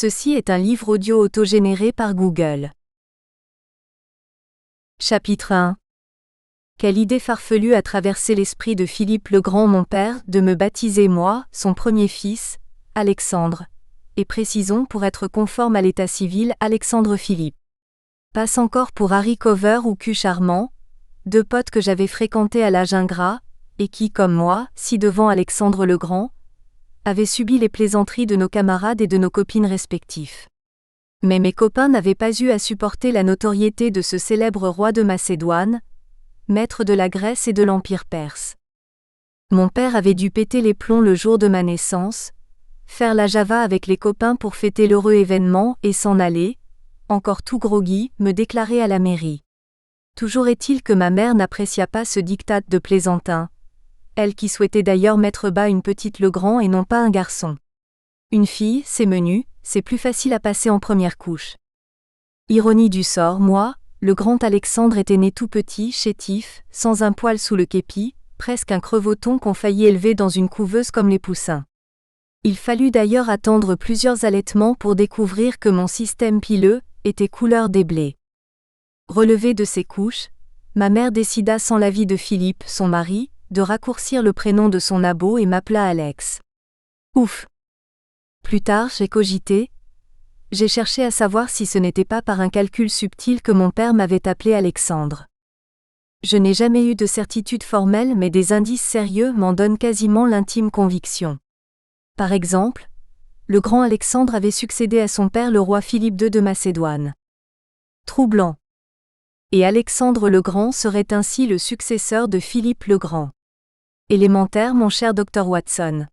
Ceci est un livre audio autogénéré par Google. Chapitre 1. Quelle idée farfelue a traversé l'esprit de Philippe le Grand, mon père, de me baptiser moi, son premier fils, Alexandre. Et précisons pour être conforme à l'état civil, Alexandre Philippe. Passe encore pour Harry Cover ou Cul Charmant, deux potes que j'avais fréquentés à l'âge ingrat, et qui, comme moi, ci-devant Alexandre le Grand, avaient subi les plaisanteries de nos camarades et de nos copines respectifs. Mais mes copains n'avaient pas eu à supporter la notoriété de ce célèbre roi de Macédoine, maître de la Grèce et de l'Empire perse. Mon père avait dû péter les plombs le jour de ma naissance, faire la java avec les copains pour fêter l'heureux événement et s'en aller, encore tout groggy, me déclarer à la mairie. Toujours est-il que ma mère n'apprécia pas ce diktat de plaisantin, elle qui souhaitait d'ailleurs mettre bas une petite Legrand et non pas un garçon. Une fille, c'est menu, c'est plus facile à passer en première couche. Ironie du sort, moi, le grand Alexandre était né tout petit, chétif, sans un poil sous le képi, presque un crevoton qu'on faillit élever dans une couveuse comme les poussins. Il fallut d'ailleurs attendre plusieurs allaitements pour découvrir que mon système pileux était couleur des blés. Relevé de ses couches, ma mère décida sans l'avis de Philippe, son mari, de raccourcir le prénom de son abo et m'appela Alex. Ouf! Plus tard, j'ai cogité. J'ai cherché à savoir si ce n'était pas par un calcul subtil que mon père m'avait appelé Alexandre. Je n'ai jamais eu de certitude formelle, mais des indices sérieux m'en donnent quasiment l'intime conviction. Par exemple, le grand Alexandre avait succédé à son père le roi Philippe II de Macédoine. Troublant. Et Alexandre le Grand serait ainsi le successeur de Philippe le Grand. Élémentaire, mon cher Dr Watson.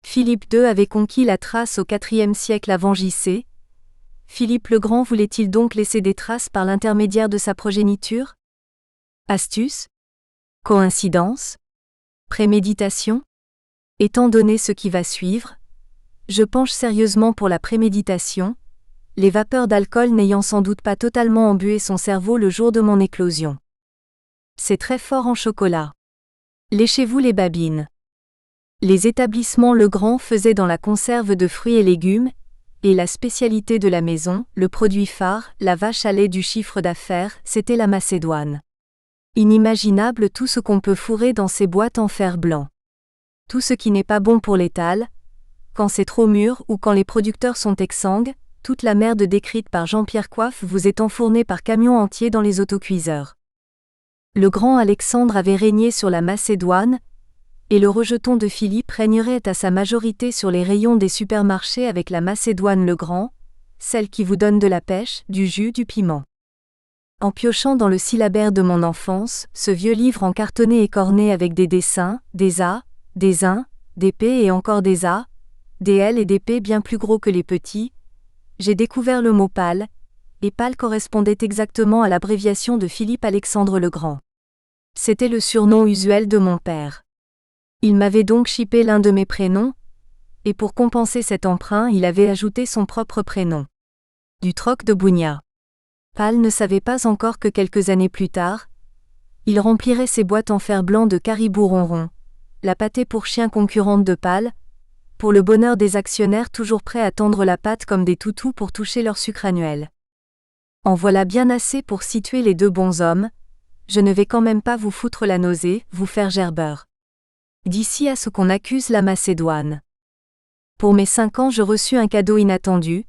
Philippe II avait conquis la Thrace au IVe siècle avant JC. Philippe le Grand voulait-il donc laisser des traces par l'intermédiaire de sa progéniture? Astuce? Coïncidence? Préméditation? Étant donné ce qui va suivre, je penche sérieusement pour la préméditation, les vapeurs d'alcool n'ayant sans doute pas totalement embué son cerveau le jour de mon éclosion. C'est très fort en chocolat. Léchez-vous les babines. Les établissements Legrand faisaient dans la conserve de fruits et légumes, et la spécialité de la maison, le produit phare, la vache à lait du chiffre d'affaires, c'était la Macédoine. Inimaginable tout ce qu'on peut fourrer dans ces boîtes en fer blanc. Tout ce qui n'est pas bon pour l'étal, quand c'est trop mûr ou quand les producteurs sont exsangues, toute la merde décrite par Jean-Pierre Coiffe vous est enfournée par camions entiers dans les autocuiseurs. Le grand Alexandre avait régné sur la Macédoine, et le rejeton de Philippe régnerait à sa majorité sur les rayons des supermarchés avec la Macédoine le Grand, celle qui vous donne de la pêche, du jus, du piment. En piochant dans le syllabaire de mon enfance, ce vieux livre en cartonné écorné avec des dessins, des A, des 1, des P et encore des A, des L et des P bien plus gros que les petits, j'ai découvert le mot pâle, et pâle correspondait exactement à l'abréviation de Philippe Alexandre le Grand. C'était le surnom usuel de mon père. Il m'avait donc chippé l'un de mes prénoms, et pour compenser cet emprunt, il avait ajouté son propre prénom. Du troc de Bougna. Pâle ne savait pas encore que quelques années plus tard, il remplirait ses boîtes en fer blanc de caribou ronron, la pâtée pour chien concurrente de Pâle, pour le bonheur des actionnaires toujours prêts à tendre la patte comme des toutous pour toucher leur sucre annuel. En voilà bien assez pour situer les deux bons hommes, je ne vais quand même pas vous foutre la nausée, vous faire gerbeur. D'ici à ce qu'on accuse la Macédoine. Pour mes 5 ans je reçus un cadeau inattendu,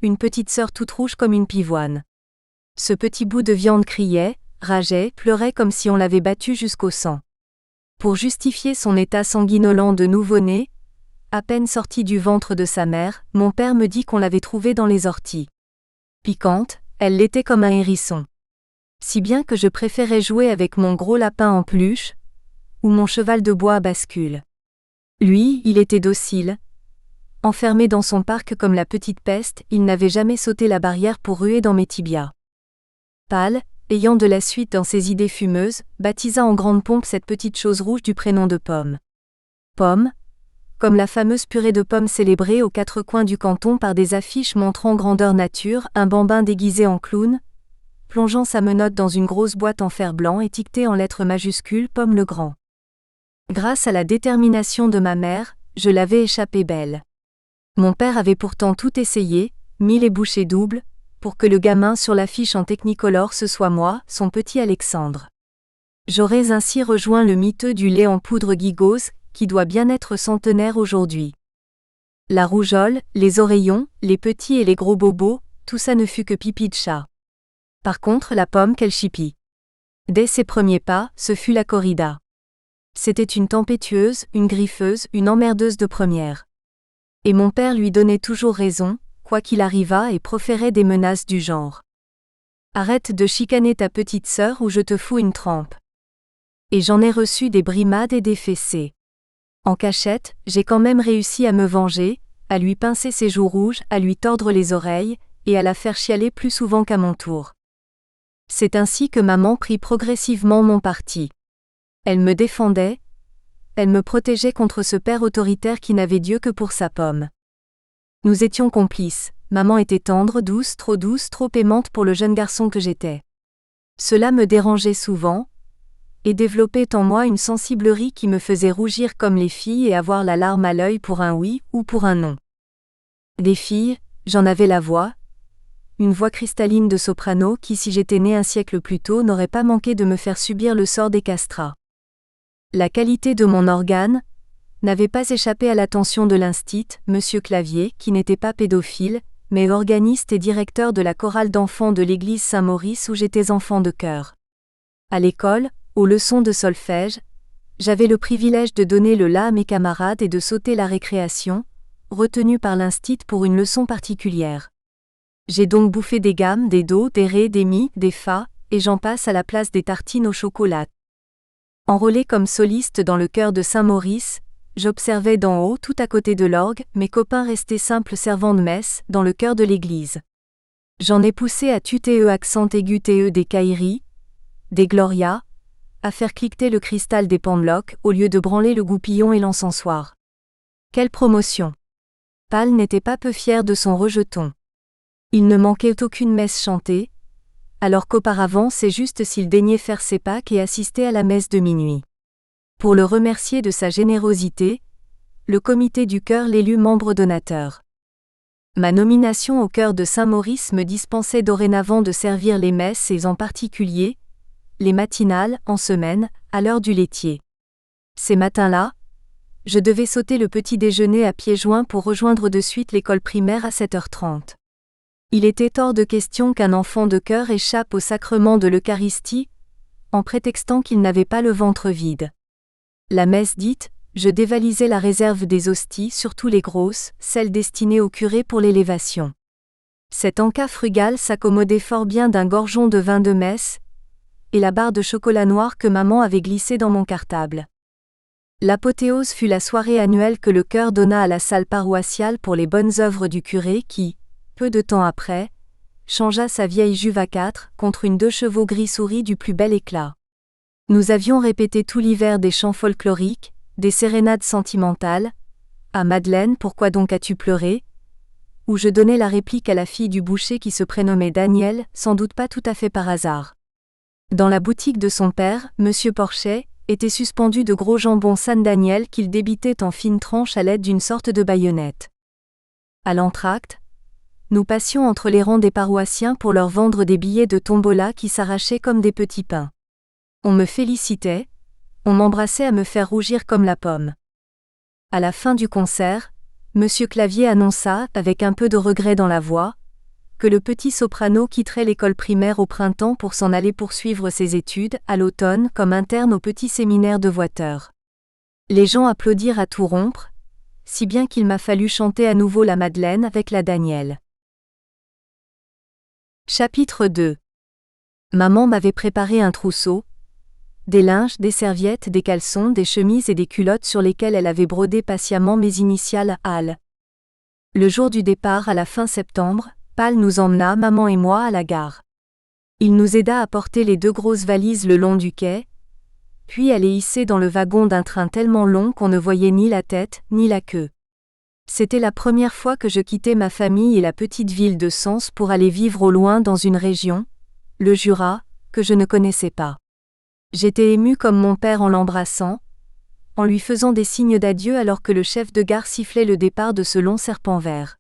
une petite sœur toute rouge comme une pivoine. Ce petit bout de viande criait, rageait, pleurait comme si on l'avait battu jusqu'au sang. Pour justifier son état sanguinolent de nouveau-né, à peine sorti du ventre de sa mère, mon père me dit qu'on l'avait trouvée dans les orties. Piquante, elle l'était comme un hérisson. Si bien que je préférais jouer avec mon gros lapin en peluche, ou mon cheval de bois à bascule. Lui, il était docile. Enfermé dans son parc comme la petite peste, il n'avait jamais sauté la barrière pour ruer dans mes tibias. Pâle, ayant de la suite dans ses idées fumeuses, baptisa en grande pompe cette petite chose rouge du prénom de Pomme. Pomme, comme la fameuse purée de pommes célébrée aux 4 coins du canton par des affiches montrant grandeur nature, un bambin déguisé en clown, plongeant sa menotte dans une grosse boîte en fer blanc étiquetée en lettres majuscules Pomme le Grand. Grâce à la détermination de ma mère, je l'avais échappé belle. Mon père avait pourtant tout essayé, mis les bouchées doubles, pour que le gamin sur l'affiche en technicolor ce soit moi, son petit Alexandre. J'aurais ainsi rejoint le miteux du lait en poudre Gigose, qui doit bien être centenaire aujourd'hui. La rougeole, les oreillons, les petits et les gros bobos, tout ça ne fut que pipi de chat. Par contre la pomme qu'elle chipie. Dès ses premiers pas, ce fut la corrida. C'était une tempétueuse, une griffeuse, une emmerdeuse de première. Et mon père lui donnait toujours raison, quoi qu'il arrivât, et proférait des menaces du genre. Arrête de chicaner ta petite sœur ou je te fous une trempe. Et j'en ai reçu des brimades et des fessées. En cachette, j'ai quand même réussi à me venger, à lui pincer ses joues rouges, à lui tordre les oreilles, et à la faire chialer plus souvent qu'à mon tour. C'est ainsi que maman prit progressivement mon parti. Elle me défendait, elle me protégeait contre ce père autoritaire qui n'avait Dieu que pour sa pomme. Nous étions complices, maman était tendre, douce, trop aimante pour le jeune garçon que j'étais. Cela me dérangeait souvent, et développait en moi une sensiblerie qui me faisait rougir comme les filles et avoir la larme à l'œil pour un oui ou pour un non. Les filles, j'en avais la voix, une voix cristalline de soprano qui, si j'étais née un siècle plus tôt, n'aurait pas manqué de me faire subir le sort des castrats. La qualité de mon organe n'avait pas échappé à l'attention de l'instit, Monsieur Clavier, qui n'était pas pédophile, mais organiste et directeur de la chorale d'enfants de l'église Saint-Maurice où j'étais enfant de chœur. À l'école, aux leçons de solfège, j'avais le privilège de donner le la à mes camarades et de sauter la récréation, retenu par l'instit pour une leçon particulière. J'ai donc bouffé des gammes, des do, des ré, des mi, des fa, et j'en passe à la place des tartines au chocolat. Enrôlé comme soliste dans le chœur de Saint-Maurice, j'observais d'en haut, tout à côté de l'orgue, mes copains restés simples servants de messe, dans le chœur de l'église. J'en ai poussé à tuter accent aigu te des cailleries, des glorias, à faire cliqueter le cristal des pendeloques au lieu de branler le goupillon et l'encensoir. Quelle promotion! Pal n'était pas peu fier de son rejeton. Il ne manquait aucune messe chantée, alors qu'auparavant c'est juste s'il daignait faire ses Pâques et assister à la messe de minuit. Pour le remercier de sa générosité, le comité du chœur l'élut membre donateur. Ma nomination au chœur de Saint-Maurice me dispensait dorénavant de servir les messes et en particulier, les matinales, en semaine, à l'heure du laitier. Ces matins-là, je devais sauter le petit déjeuner à pieds joints pour rejoindre de suite l'école primaire à 7h30. Il était hors de question qu'un enfant de chœur échappe au sacrement de l'Eucharistie, en prétextant qu'il n'avait pas le ventre vide. La messe dite, je dévalisais la réserve des hosties, surtout les grosses, celles destinées au curé pour l'élévation. Cet encas frugal s'accommodait fort bien d'un gorgeon de vin de messe, et la barre de chocolat noir que maman avait glissée dans mon cartable. L'apothéose fut la soirée annuelle que le chœur donna à la salle paroissiale pour les bonnes œuvres du curé qui, peu de temps après, changea sa vieille Juve à 4 contre une 2 chevaux gris souris du plus bel éclat. Nous avions répété tout l'hiver des chants folkloriques, des sérénades sentimentales, à Madeleine, pourquoi donc as-tu pleuré, où je donnais la réplique à la fille du boucher qui se prénommait Daniel, sans doute pas tout à fait par hasard. Dans la boutique de son père, Monsieur Porchet, était suspendu de gros jambons San Daniel qu'il débitait en fines tranches à l'aide d'une sorte de baïonnette. À l'entracte, nous passions entre les rangs des paroissiens pour leur vendre des billets de tombola qui s'arrachaient comme des petits pains. On me félicitait, on m'embrassait à me faire rougir comme la pomme. À la fin du concert, Monsieur Clavier annonça, avec un peu de regret dans la voix, que le petit soprano quitterait l'école primaire au printemps pour s'en aller poursuivre ses études, à l'automne, comme interne au petit séminaire de Voiteur. Les gens applaudirent à tout rompre, si bien qu'il m'a fallu chanter à nouveau la Madeleine avec la Daniel. Chapitre 2. Maman m'avait préparé un trousseau, des linges, des serviettes, des caleçons, des chemises et des culottes sur lesquelles elle avait brodé patiemment mes initiales Al. Le jour du départ à la fin septembre, Pal nous emmena, maman et moi, à la gare. Il nous aida à porter les 2 grosses valises le long du quai, puis à les hisser dans le wagon d'un train tellement long qu'on ne voyait ni la tête, ni la queue. C'était la première fois que je quittais ma famille et la petite ville de Sens pour aller vivre au loin dans une région, le Jura, que je ne connaissais pas. J'étais émue comme mon père en l'embrassant, en lui faisant des signes d'adieu alors que le chef de gare sifflait le départ de ce long serpent vert.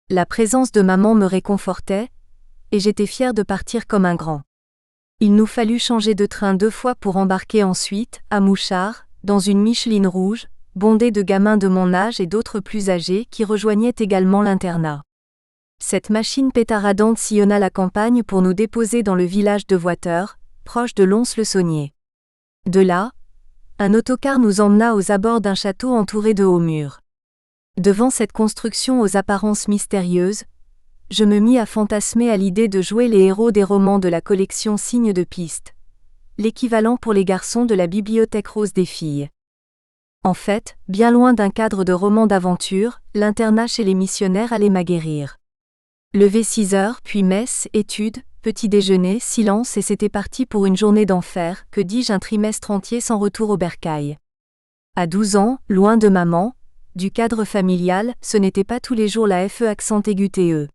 La présence de maman me réconfortait, et j'étais fière de partir comme un grand. Il nous fallut changer de train 2 fois pour embarquer ensuite, à Mouchard, dans une Micheline rouge, bondée de gamins de mon âge et d'autres plus âgés qui rejoignaient également l'internat. Cette machine pétaradante sillonna la campagne pour nous déposer dans le village de Voiteur, proche de Lons-le-Saunier. De là, un autocar nous emmena aux abords d'un château entouré de hauts murs. Devant cette construction aux apparences mystérieuses, je me mis à fantasmer à l'idée de jouer les héros des romans de la collection Signes de piste, l'équivalent pour les garçons de la bibliothèque rose des filles. En fait, bien loin d'un cadre de roman d'aventure, l'internat chez les missionnaires allait m'aguerrir. Lever 6 heures, puis messe, études, petit déjeuner, silence et c'était parti pour une journée d'enfer, que dis-je un trimestre entier sans retour au bercail. À 12 ans, loin de maman, du cadre familial, ce n'était pas tous les jours la FE accent aigu TE.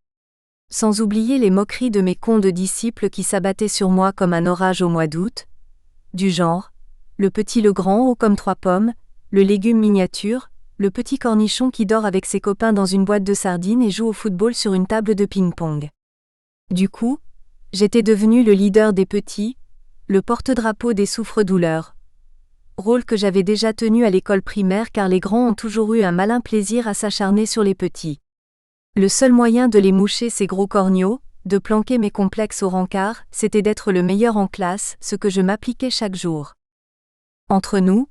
Sans oublier les moqueries de mes cons de disciples qui s'abattaient sur moi comme un orage au mois d'août, du genre, le petit le grand haut comme 3 pommes, le légume miniature, le petit cornichon qui dort avec ses copains dans une boîte de sardines et joue au football sur une table de ping-pong. Du coup, j'étais devenu le leader des petits, le porte-drapeau des souffres-douleurs. Rôle que j'avais déjà tenu à l'école primaire car les grands ont toujours eu un malin plaisir à s'acharner sur les petits. Le seul moyen de les moucher ces gros corneaux, de planquer mes complexes au rencard, c'était d'être le meilleur en classe, ce que je m'appliquais chaque jour. Entre nous,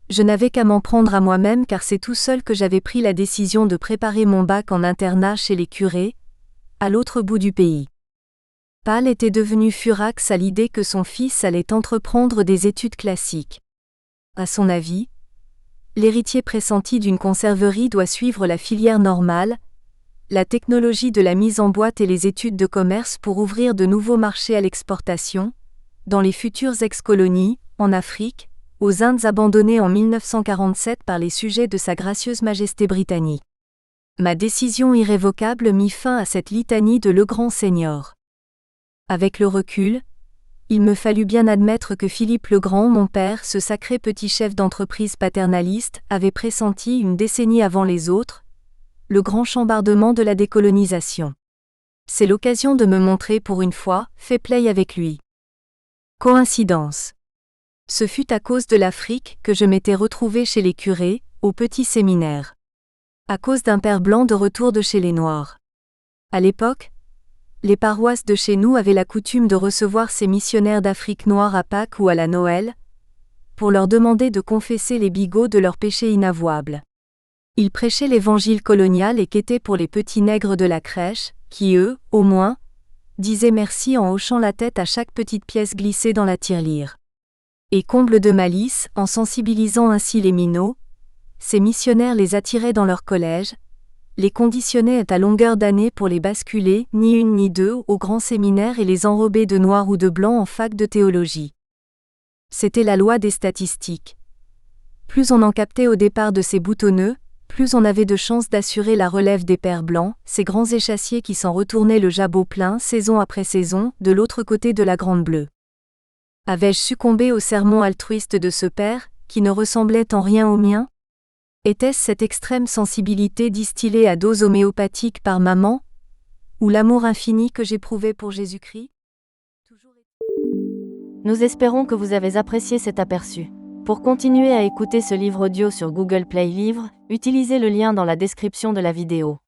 je n'avais qu'à m'en prendre à moi-même car c'est tout seul que j'avais pris la décision de préparer mon bac en internat chez les curés, à l'autre bout du pays. Paul était devenu furax à l'idée que son fils allait entreprendre des études classiques. À son avis, l'héritier pressenti d'une conserverie doit suivre la filière normale, la technologie de la mise en boîte et les études de commerce pour ouvrir de nouveaux marchés à l'exportation, dans les futures ex-colonies, en Afrique, aux Indes abandonnées en 1947 par les sujets de Sa Gracieuse Majesté britannique. Ma décision irrévocable mit fin à cette litanie de Le Grand Seigneur. Avec le recul, il me fallut bien admettre que Philippe le Grand, mon père, ce sacré petit chef d'entreprise paternaliste, avait pressenti une décennie avant les autres, le grand chambardement de la décolonisation. C'est l'occasion de me montrer pour une fois, fait play avec lui. Coïncidence. Ce fut à cause de l'Afrique que je m'étais retrouvé chez les curés, au petit séminaire. À cause d'un père blanc de retour de chez les Noirs. À l'époque, les paroisses de chez nous avaient la coutume de recevoir ces missionnaires d'Afrique noire à Pâques ou à la Noël, pour leur demander de confesser les bigots de leurs péchés inavouables. Ils prêchaient l'évangile colonial et quêtaient pour les petits nègres de la crèche, qui eux, au moins, disaient merci en hochant la tête à chaque petite pièce glissée dans la tirelire. Et comble de malice, en sensibilisant ainsi les minots, ces missionnaires les attiraient dans leur collège, les conditionnaient à longueur d'année pour les basculer, ni une ni deux, au grand séminaire et les enrober de noir ou de blanc en fac de théologie. C'était la loi des statistiques. Plus on en captait au départ de ces boutonneux, plus on avait de chances d'assurer la relève des pères blancs, ces grands échassiers qui s'en retournaient le jabot plein, saison après saison, de l'autre côté de la Grande Bleue. Avais-je succombé au sermon altruiste de ce père, qui ne ressemblait en rien au mien ? Était-ce cette extrême sensibilité distillée à dose homéopathique par maman, ou l'amour infini que j'éprouvais pour Jésus-Christ ? Nous espérons que vous avez apprécié cet aperçu. Pour continuer à écouter ce livre audio sur Google Play Livres, utilisez le lien dans la description de la vidéo.